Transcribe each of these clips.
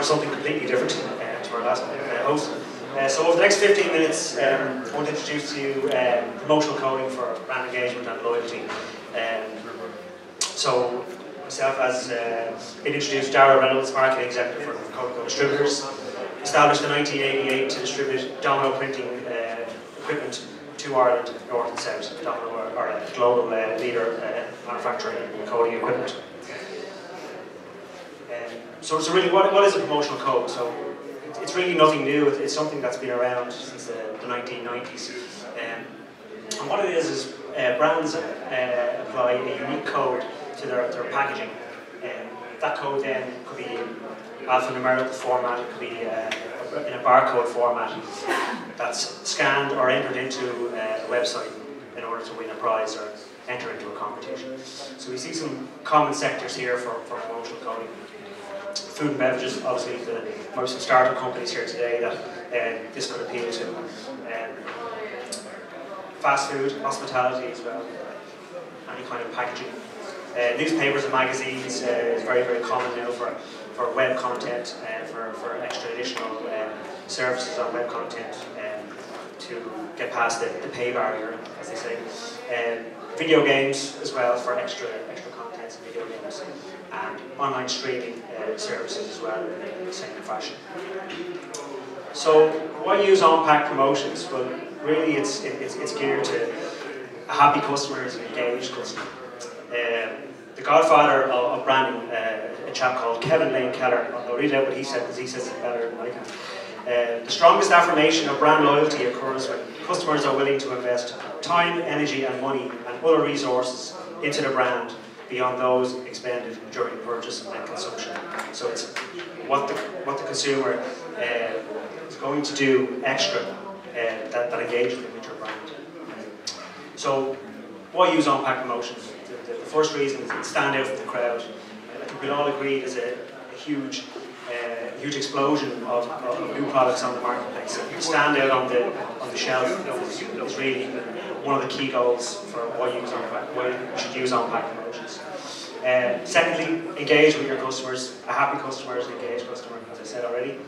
for something completely different to our last host. So over the next 15 minutes, I want to introduce to you promotional coding for brand engagement and loyalty. So myself, as been introduced, Darragh Reynolds, marketing executive for Codico Distributors, established in 1988 to distribute domino printing equipment to Ireland, north and south. Domino are a global leader manufacturing coding equipment. So really, what is a promotional code? So it's really nothing new. It's something that's been around since the 1990s. And what it is brands apply a unique code to their packaging. That code then could be alphanumerical format, it could be in a barcode format that's scanned or entered into a website in order to win a prize or enter into a competition. So we see some common sectors here for promotional coding. Food and beverages, obviously the most startup companies here today that this could appeal to. Fast food, hospitality as well, any kind of packaging. Newspapers and magazines is very, very common now for web content and for extra additional services on web content to get past the pay barrier, as they say. Video games as well for extra contents in video games, and online streaming services as well in the same fashion. So why use on-pack promotions? Well, really it's geared to a happy customer is an engaged customer. The godfather of branding, a chap called Kevin Lane Keller, I'll read out what he said because he says it better than I can. The strongest affirmation of brand loyalty occurs when customers are willing to invest time, energy and money and other resources into the brand beyond those expended during purchase and consumption. So it's what the consumer is going to do extra that engages them with your brand. So why use on-pack promotions? The first reason is it stand out from the crowd. I think we'll all agree there's a huge explosion of new products on the marketplace. So to stand out on the shelf is really one of the key goals for why you should use on-pack promotions. Secondly, engage with your customers. A happy customer is an engaged customer, as I said already.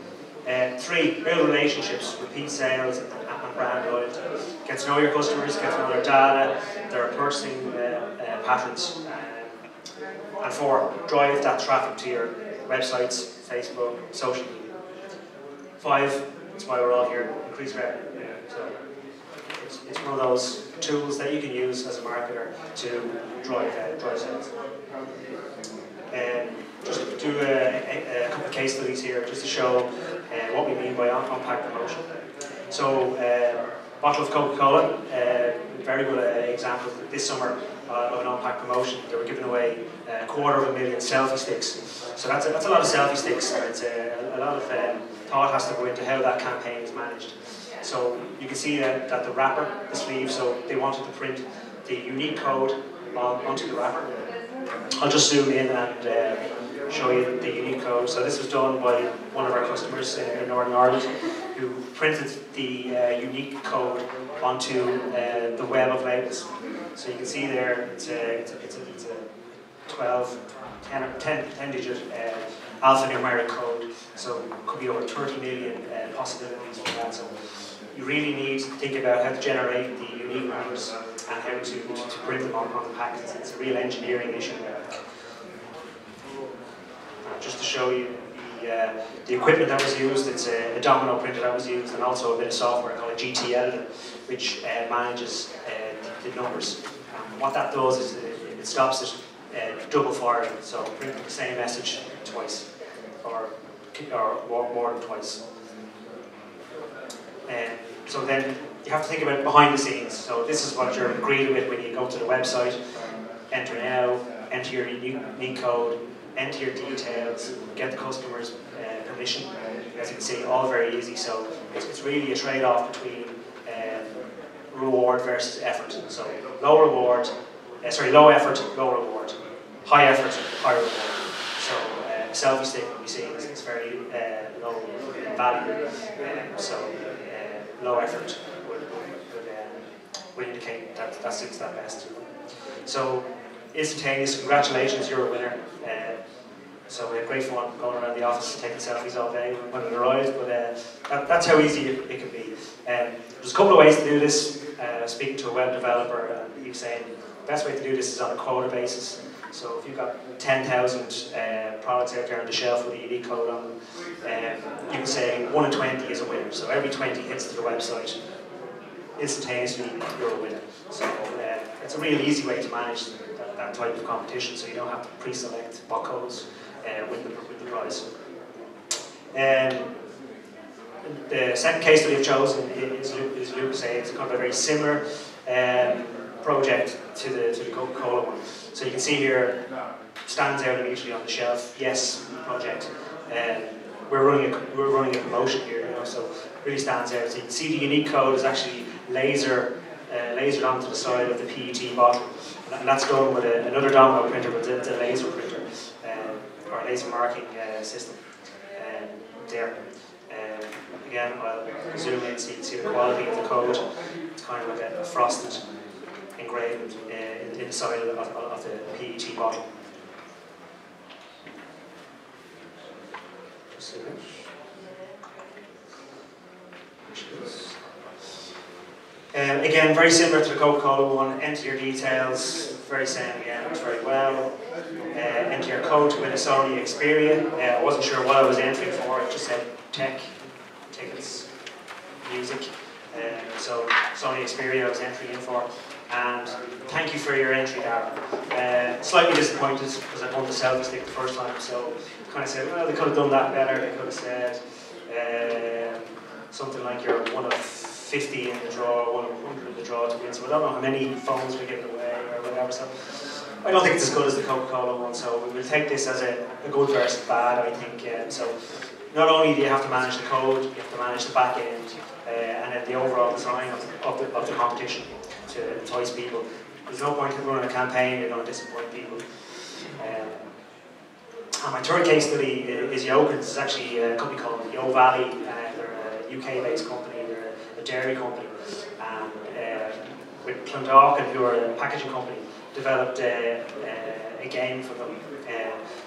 3, build relationships, repeat sales and brand loyalty. Get to know your customers, get to know their data, their purchasing patterns. And 4, drive that traffic to your websites, Facebook, social media. 5, that's why we're all here, increase revenue. So it's one of those tools that you can use as a marketer to drive sales. Just to do a couple of case studies here, just to show what we mean by on-pack promotion. So, bottle of Coca-Cola, very good example this summer of an on-pack promotion. They were giving away 250,000 selfie sticks. So that's a lot of selfie sticks, and it's a lot of thought has to go into how that campaign is managed. So you can see that the wrapper, the sleeve, so they wanted to print the unique code onto the wrapper. I'll just zoom in and show you the unique code. So this was done by one of our customers in Northern Ireland who printed the unique code onto the web of labels. So you can see there it's a 10 digit alphanumeric code. So it could be over 30 million possibilities for that. So you really need to think about how to generate the unique numbers and how to print them on the packets. It's a real engineering issue. Just to show you the equipment that was used, it's a domino printer that was used and also a bit of software called a GT editor which manages the numbers. And what that does is it stops it double firing, so printing the same message twice or more than twice. So then you have to think about behind the scenes. So this is what you're greeted with when you go to the website. Enter now, enter your unique code, enter your details, get the customer's permission. As you can see, all very easy. So it's really a trade-off between reward versus effort. So low effort, low reward. High effort, high reward. So a selfie stick we see is very low value. So low effort would indicate that suits that best. So instantaneous, congratulations, you're a winner. So we had great fun going around the office taking selfies all day when it arrived, but that's how easy it can be. There's a couple of ways to do this. Speaking to a web developer, and he was saying the best way to do this is on a quota basis. So if you've got 10,000 products out there on the shelf with a unique code on them, you can say 1 in 20 is a winner. So every 20 hits to the website, instantaneously you're a winner. So it's a real easy way to manage that type of competition, so you don't have to pre-select what codes win the prize. The second case study I've chosen is LucasAid. It's kind of a very similar project to the Coca-Cola one. So you can see here, stands out immediately on the shelf. Yes, project. We're running a promotion here, so really stands out. So you can see the unique code is actually lasered onto the side of the PET bottle, and that's done with another domino printer, with the laser printer or laser marking system there. Again, I'll zoom in so you can see the quality of the code. It's kind of like a frosted engraved inside of the PET bottle. Again, very similar to the Coca-Cola one. Enter your details, very same again, works very well. Enter your code to win a Sony Xperia. I wasn't sure what I was entering for, it just said tech, tickets, music. So Sony Xperia I was entering in for. And thank you for your entry, Darragh. Slightly disappointed because I won the selfie stick the first time, so kind of said, well, they could have done that better. They could have said something like you're one of 50 in the draw, one of 100 in the draw to win. So I don't know how many phones we're giving away or whatever. So I don't think it's as good as the Coca-Cola one. So we'll take this as a good versus bad, I think. So not only do you have to manage the code, you have to manage the back end and then the overall design of the competition to entice people. There's no point in running a campaign, you're going to disappoint people. And my third case study is Yokins. It's actually a company called Yo Valley. They're a UK-based company, they're a dairy company. And with Clondalkin, who are a packaging company, developed a game for them.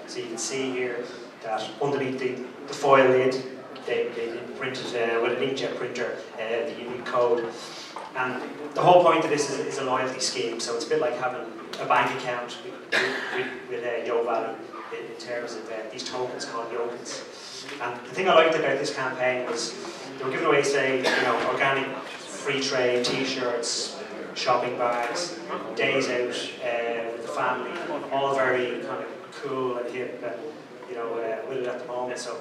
So you can see here that underneath the foil lid, they printed with an inkjet printer the unique code. And the whole point of this is a loyalty scheme, so it's a bit like having a bank account with Yo Valley in terms of these tokens called Yokins. And the thing I liked about this campaign was they were giving away, say, organic free trade T-shirts, shopping bags, days out with the family, all very kind of cool and hip and with it at the moment. So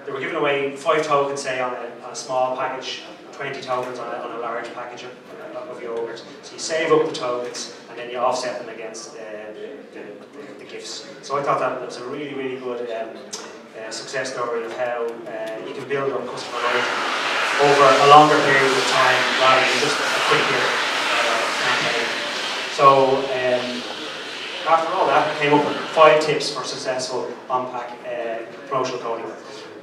they were giving away 5 tokens, say, on a small package, 20 tokens on a large package of yogurt. So you save up the tokens and then you offset them against the gifts. So I thought that was a really, really good success story of how you can build up customer loyalty over a longer period of time rather than just a quick campaign. So after all that, I came up with 5 tips for successful on-pack promotional coding.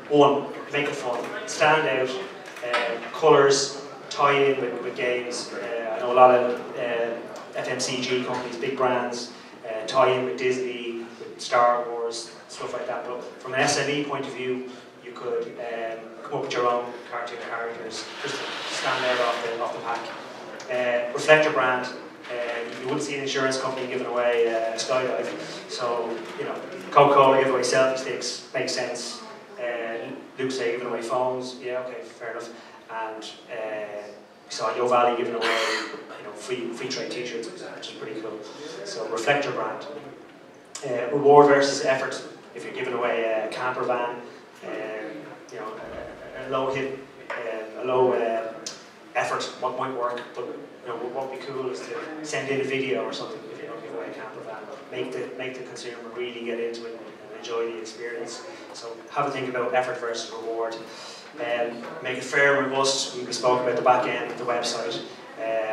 1, make it fun, stand out. Colours, tie in with games. I know a lot of FMCG companies, big brands, tie in with Disney, with Star Wars, stuff like that. But from an SME point of view, you could come up with your own cartoon characters, just to stand out off the pack. Reflect your brand. You wouldn't see an insurance company giving away a skydive. So, Coca-Cola give away selfie sticks, makes sense. LucasAid giving away phones, yeah, okay, fair enough. And we saw Yo Valley giving away, free trade T-shirts, which is pretty cool. So reflect your brand. Reward versus effort. If you're giving away a camper van, a low hit, a low effort, what might work, but what would be cool is to send in a video or something if you don't give away a camper van. Make the consumer really get into it and enjoy the experience. So have a think about effort versus reward. Make it fair and robust. We spoke about the back end of the website.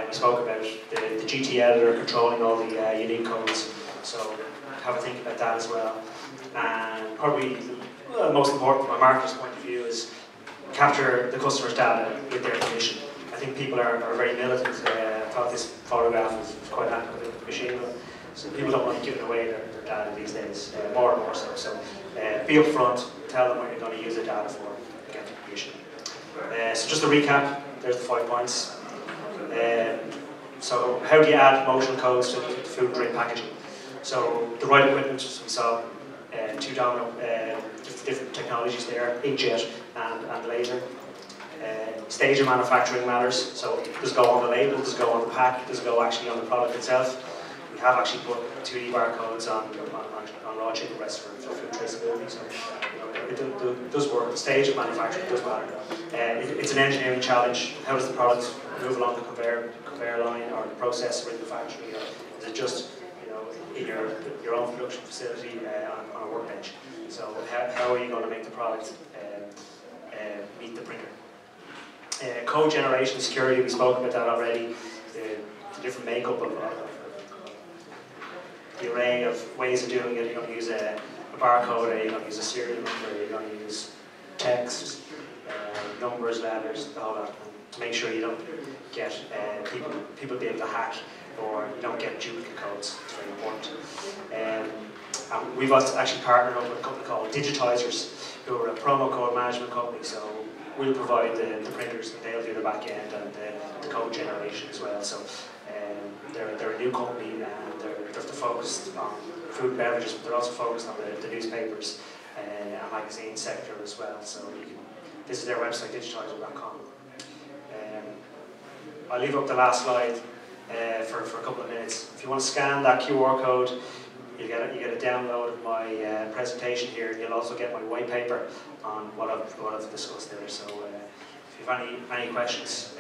We spoke about the GT editor controlling all the unique codes. So have a think about that as well. And probably most important from a marketer's point of view is capture the customer's data with their permission. I think people are very militant. I thought this photograph was quite accurate with the machine. So people don't like giving away their data these days, more and more so. So be upfront, tell them what you're going to use the data for, get the permission. So just to recap, there's the 5 points. So how do you add promotional codes to food and drink packaging? So the right equipment, so we saw two different technologies there, inkjet and laser. Stage of manufacturing matters, so does it go on the label, does it go on the pack, does it go actually on the product itself? We have actually put 2D barcodes on raw chicken breasts for food traceability, so it does work. The stage of manufacturing does matter. It's an engineering challenge. How does the product move along the conveyor line or the processor in the factory, or is it just in your own production facility on a workbench? So how are you going to make the product meet the printer? Code generation security, we spoke about that already. The different makeup of the array of ways of doing it. You're going to use a barcode, you're going to use a serial number, you're going to use text, numbers, letters, all that, to make sure you don't get people be able to hack, or you don't get duplicate codes. It's very important. And we've actually partnered up with a company called Digitizers, who are a promo code management company. So we'll provide the printers, and they'll do the back end and the code generation as well. So they're a new company, and they're focused on food and beverages, but they're also focused on the newspapers and magazine sector as well. So you can visit their website, Distributors.com. I'll leave up the last slide for a couple of minutes. If you want to scan that QR code, you get a download of my presentation here. You'll also get my white paper on what I've discussed there. So if you have any questions,